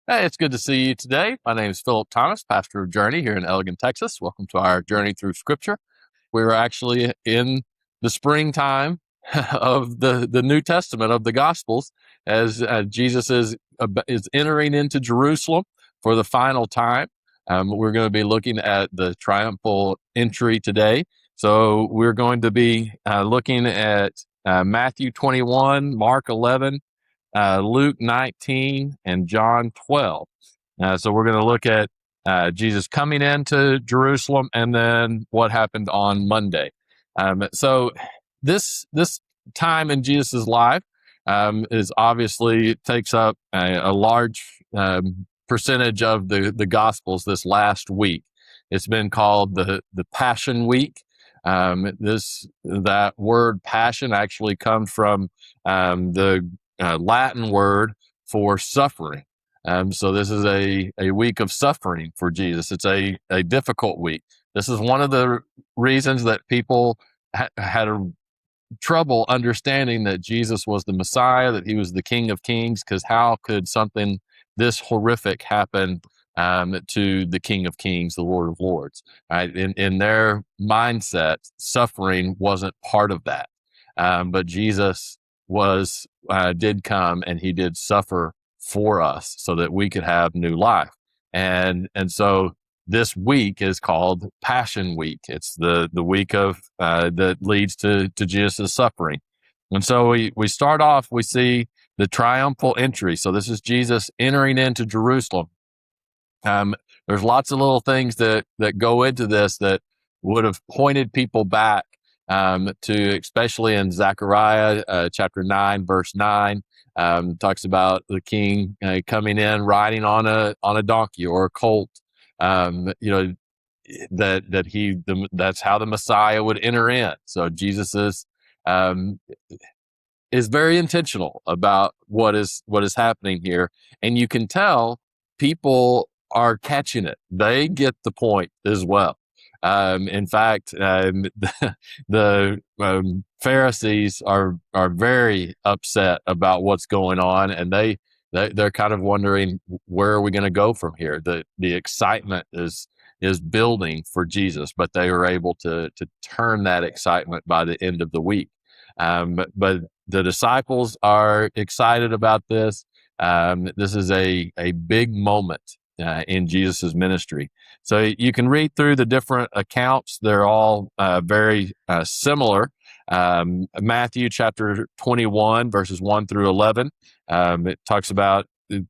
Hey, it's good to see you today. My name is Philip Thomas, pastor of Journey here in Elgin, Texas. Welcome to our journey through Scripture. We're actually in the springtime of the New Testament of the Gospels as Jesus is entering into Jerusalem for the final time. We're going to be looking at the triumphal entry today. So we're going to be looking at Matthew 21, Mark 11, Luke 19, and John 12. So we're going to look at Jesus coming into Jerusalem and then what happened on Monday. So this time in Jesus' life is obviously takes up a large percentage of the Gospels this last week. It's been called the Passion Week. That word passion actually comes from the Latin word for suffering. So this is a week of suffering for Jesus. It's a difficult week. This is one of the reasons that people had trouble understanding that Jesus was the Messiah, that he was the King of Kings, because how could something this horrific happen to the King of Kings, the Lord of Lords? Right? In their mindset, suffering wasn't part of that. But Jesus did come and he did suffer for us so that we could have new life. And so this week is called Passion Week. It's the week of that leads to Jesus' suffering. And so we start off, we see the triumphal entry. So this is Jesus entering into Jerusalem. There's lots of little things that go into this that would have pointed people back to, especially in Zechariah chapter 9, verse 9, talks about the king coming in riding on a donkey or a colt. That's how the Messiah would enter in. So Jesus is very intentional about what is happening here, and you can tell people are catching it. They get the point as well. In fact, the Pharisees are very upset about what's going on, and they're kind of wondering, where are we going to go from here? The excitement is building for Jesus, but they were able to turn that excitement by the end of the week. But the disciples are excited about this. This is a big moment in Jesus' ministry. So you can read through the different accounts. They're all very similar. Matthew chapter 21, verses 1 through 11. It talks about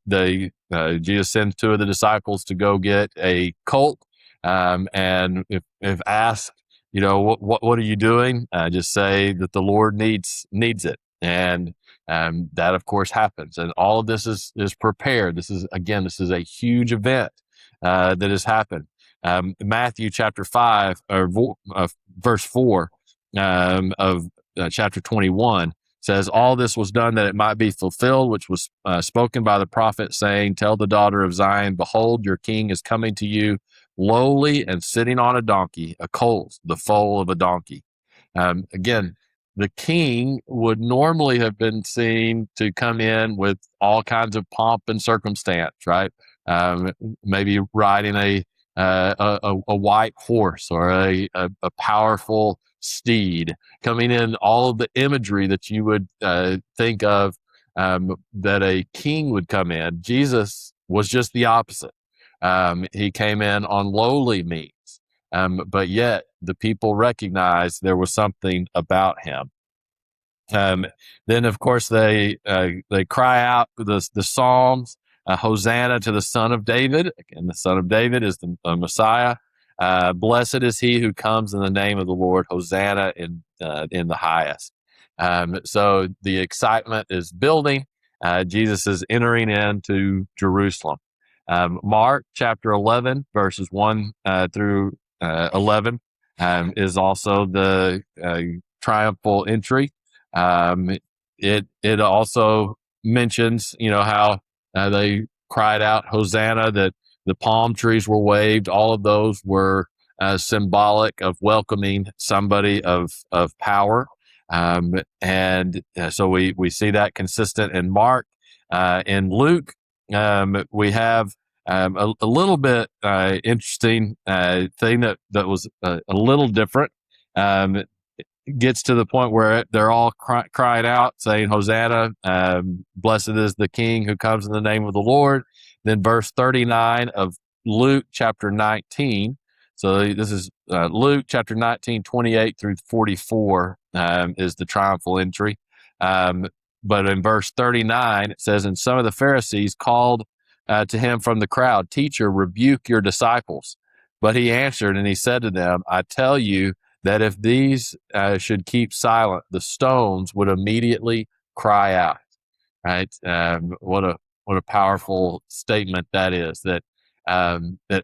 Jesus sends two of the disciples to go get a colt. And if asked, what are you doing? Just say that the Lord needs it. And that, of course, happens. And all of this is prepared. This is a huge event that has happened. Matthew chapter 5, or verse 4 of chapter 21 says, all this was done that it might be fulfilled, which was spoken by the prophet, saying, tell the daughter of Zion, behold, your king is coming to you, lowly and sitting on a donkey, a colt, the foal of a donkey. Again, the king would normally have been seen to come in with all kinds of pomp and circumstance, right? Maybe riding a white horse or a powerful steed, coming in all of the imagery that you would think of that a king would come in. Jesus was just the opposite. He came in on lowly means, but yet the people recognized there was something about him. Then, of course, they cry out the Psalms, Hosanna to the Son of David. And the Son of David is the Messiah. Blessed is he who comes in the name of the Lord. Hosanna in the highest. So the excitement is building. Jesus is entering into Jerusalem. Mark chapter 11, verses 1 through 11 is also the triumphal entry. It also mentions, how they cried out Hosanna, that the palm trees were waved. All of those were symbolic of welcoming somebody of power. So we see that consistent in Mark. In Luke, we have a little bit interesting thing that was a little different. It gets to the point where they're all crying out, saying, Hosanna, blessed is the King who comes in the name of the Lord. Then verse 39 of Luke chapter 19. So this is Luke chapter 19, 28 through 44 is the triumphal entry. But in verse 39, it says, and some of the Pharisees called to him from the crowd, Teacher, rebuke your disciples. But he answered and he said to them, I tell you that if these should keep silent, the stones would immediately cry out. Right? What a powerful statement that is. That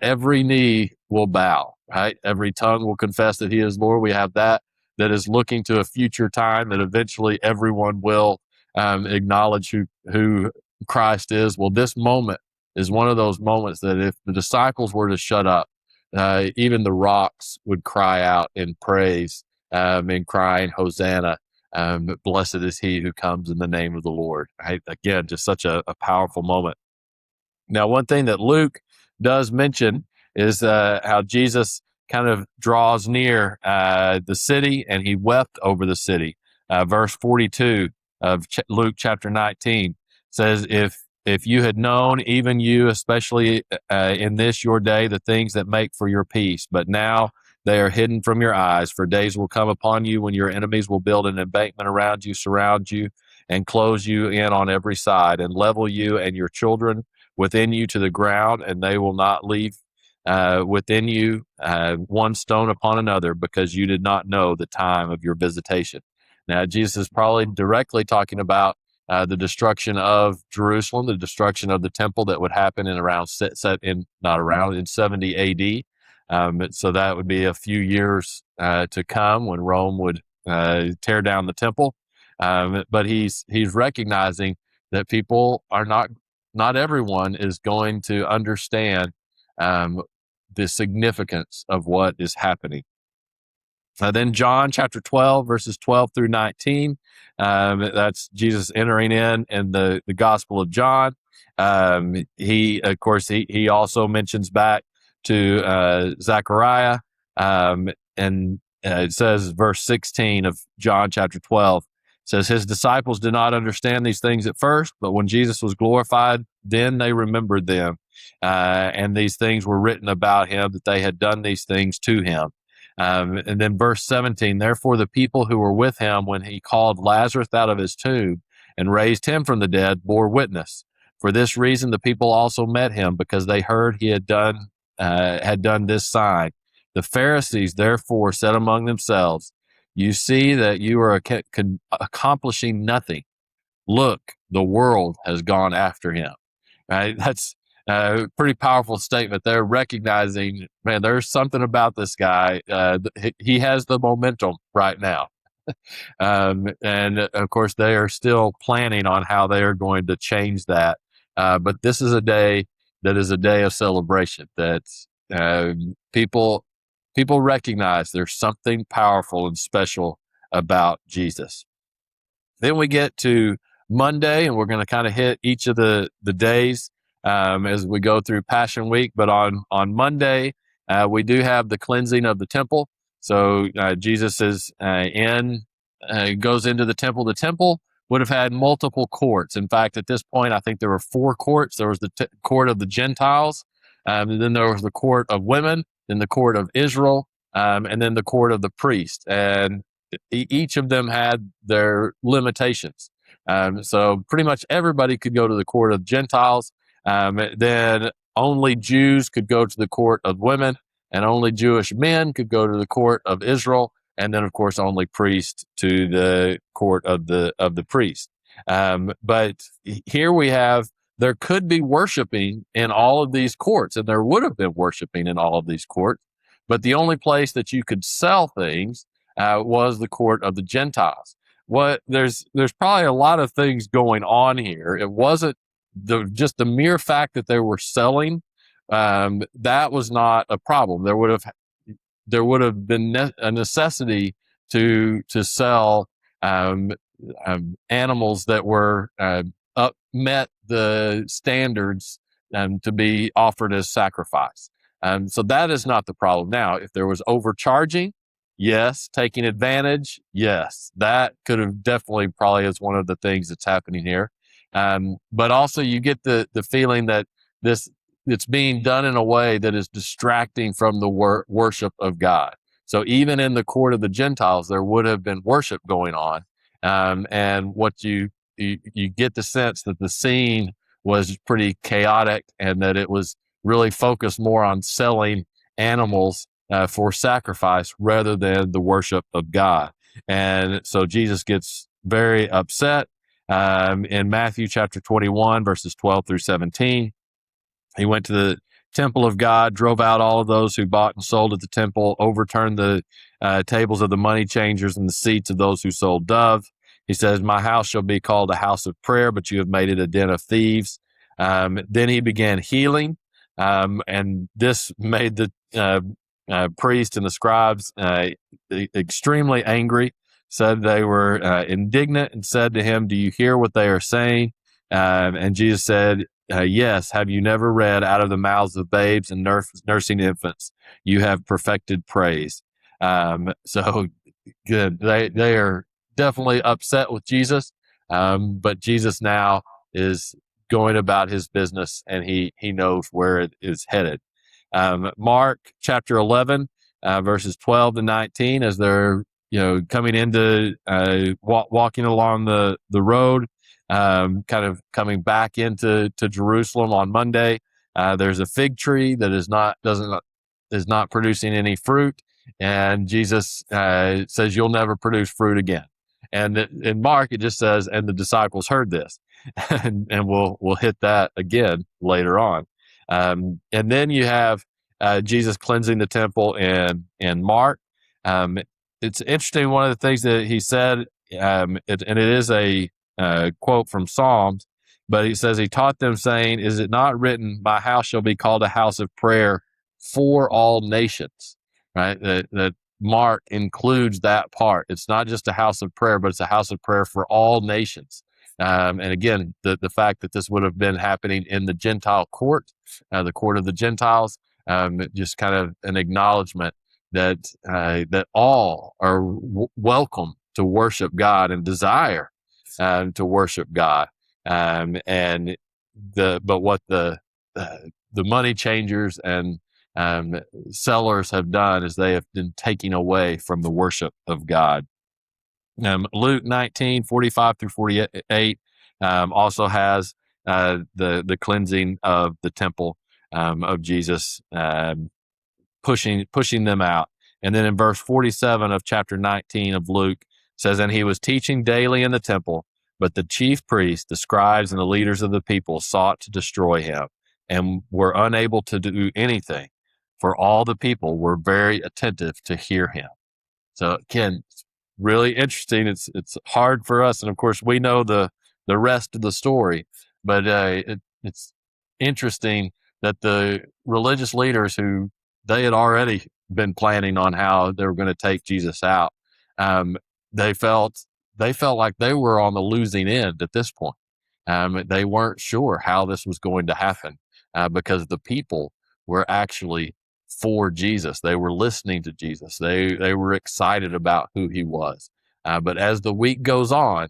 every knee will bow. Right? Every tongue will confess that He is Lord. We have that is looking to a future time that eventually everyone will acknowledge who Christ is. Well, this moment is one of those moments that if the disciples were to shut up, even the rocks would cry out in praise and crying, Hosanna, blessed is he who comes in the name of the Lord. Right? Again, just such a powerful moment. Now, one thing that Luke does mention is how Jesus kind of draws near the city and he wept over the city. Verse 42 of Luke chapter 19 says, if you had known, even you, especially in this your day, the things that make for your peace, but now they are hidden from your eyes. For days will come upon you when your enemies will build an embankment around you, surround you, and close you in on every side, and level you and your children within you to the ground, and they will not leave within you one stone upon another, because you did not know the time of your visitation. Now, Jesus is probably directly talking about the destruction of Jerusalem, the destruction of the temple that would happen in in 70 A.D. So that would be a few years to come when Rome would tear down the temple. But he's recognizing that people are not everyone is going to understand the significance of what is happening. Then John chapter 12, verses 12 through 19. That's Jesus entering in the Gospel of John. He also mentions back to Zechariah. And it says, verse 16 of John chapter 12, says, his disciples did not understand these things at first, but when Jesus was glorified, then they remembered them. And these things were written about him, that they had done these things to him. And then verse 17, therefore the people who were with him when he called Lazarus out of his tomb and raised him from the dead bore witness. For this reason, the people also met him, because they heard he had done this sign. The Pharisees therefore said among themselves, you see that you are accomplishing nothing. Look, the world has gone after him. Right? That's pretty powerful statement there, recognizing, man, there's something about this guy. He has the momentum right now. And of course, they are still planning on how they are going to change that. But this is a day that is a day of celebration, that people recognize there's something powerful and special about Jesus. Then we get to Monday, and we're going to kind of hit each of the days as we go through Passion Week. But on Monday, we do have the cleansing of the temple. So Jesus is goes into the temple. The temple would have had multiple courts. In fact, at this point, I think there were 4 courts. There was the court of the Gentiles, and then there was the court of women, then the court of Israel, and then the court of the priest. And each of them had their limitations. So pretty much everybody could go to the court of Gentiles. Then only Jews could go to the court of women, and only Jewish men could go to the court of Israel. And then, of course, only priests to the court of the priest. But here we have, there could be worshiping in all of these courts, and there would have been worshiping in all of these courts. But the only place that you could sell things was the court of the Gentiles. There's probably a lot of things going on here. It wasn't just the mere fact that they were selling. That was not a problem. There would have been a necessity to sell animals that were met the standards to be offered as sacrifice. So that is not the problem. Now, if there was overcharging, yes. Taking advantage, yes. That could have definitely probably is one of the things that's happening here. But also you get the feeling that it's being done in a way that is distracting from the worship of God. So even in the court of the Gentiles, there would have been worship going on. And what you get the sense that the scene was pretty chaotic and that it was really focused more on selling animals for sacrifice rather than the worship of God. And so Jesus gets very upset in Matthew chapter 21, verses 12 through 17. He went to the temple of God, drove out all of those who bought and sold at the temple, overturned the tables of the money changers and the seats of those who sold doves. He says, "My house shall be called a house of prayer, but you have made it a den of thieves." Then he began healing, and this made the priests and the scribes extremely angry, said they were indignant and said to him, "Do you hear what they are saying?" And Jesus said, "Yes, have you never read, out of the mouths of babes and nursing infants, you have perfected praise." So good. They are definitely upset with Jesus, but Jesus now is going about his business, and he knows where it is headed. Mark chapter 11, verses 12 to 19, as they're coming into walking along the road, kind of coming back into Jerusalem on Monday. There's a fig tree that is not producing any fruit, and Jesus says, "You'll never produce fruit again." And in Mark, it just says, "And the disciples heard this," and we'll hit that again later on. And then you have Jesus cleansing the temple in Mark. It's interesting. One of the things that he said, and it is a quote from Psalms, but he says, he taught them saying, "Is it not written, my house shall be called a house of prayer for all nations?" Right? That Mark includes that part. It's not just a house of prayer, but it's a house of prayer for all nations. And again, the fact that this would have been happening in the Gentile court, the court of the Gentiles, just kind of an acknowledgement that all are welcome to worship God and desire to worship God. But what the money changers and sellers have done is they have been taking away from the worship of God. Luke 19:45 through 48 also has the cleansing of the temple of Jesus, pushing them out. And then in verse 47 of chapter 19 of Luke says, "And he was teaching daily in the temple, but the chief priests, the scribes, and the leaders of the people sought to destroy him and were unable to do anything, for all the people were very attentive to hear him." So again, it's really interesting. It's hard for us, and of course we know the rest of the story, but it's interesting that the religious leaders, who they had already been planning on how they were going to take Jesus out, they felt like they were on the losing end at this point. They weren't sure how this was going to happen because the people were actually for Jesus. They were listening to Jesus. They were excited about who he was. But as the week goes on,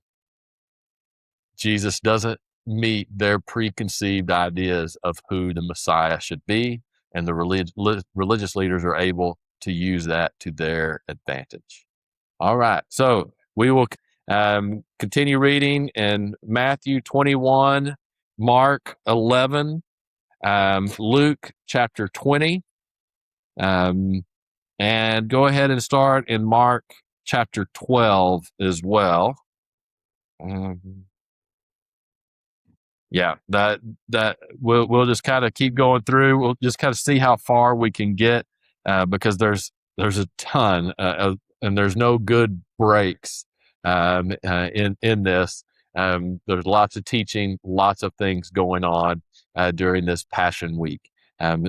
Jesus doesn't meet their preconceived ideas of who the Messiah should be, and the religious leaders are able to use that to their advantage. All right, so we will continue reading in Matthew 21, Mark 11, Luke chapter 20, and go ahead and start in Mark chapter 12 as well. Yeah, that we'll just kind of keep going through. We'll just kind of see how far we can get because there's a ton and there's no good breaks in this. There's lots of teaching, lots of things going on during this Passion Week.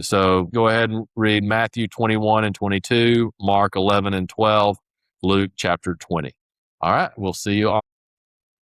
So go ahead and read Matthew 21 and 22, Mark 11 and 12, Luke chapter 20. All right, we'll see you all.